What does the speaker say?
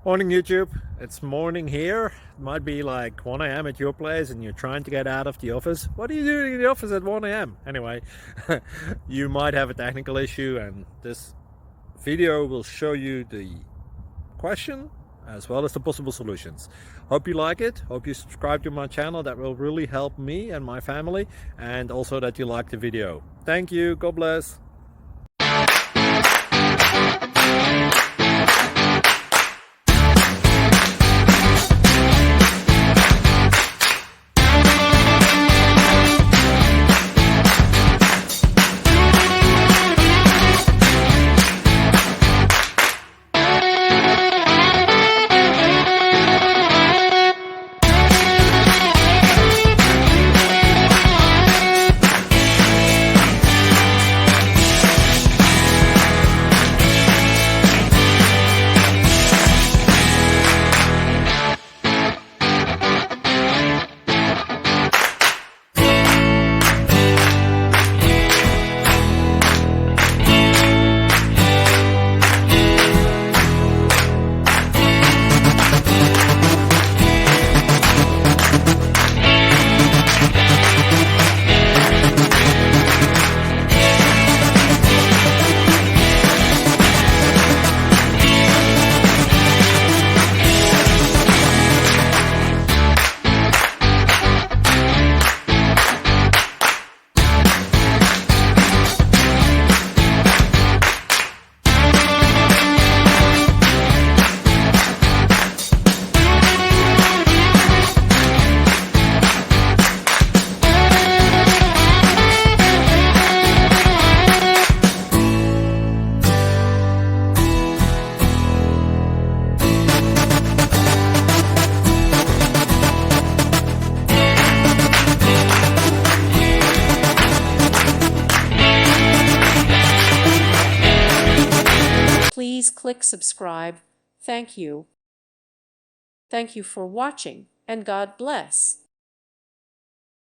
Morning YouTube, it's morning here. It might be like 1 a.m. at your place and you're trying to get out of the office. What are you doing in the office at 1 a.m.? Anyway, you might have a technical issue and this video will show you the question as well as the possible solutions. Hope you like it, hope you subscribe to my channel. That will really help me and my family, and also that you like the video. Thank you, God bless. Please click subscribe. Thank you. Thank you for watching, and God bless.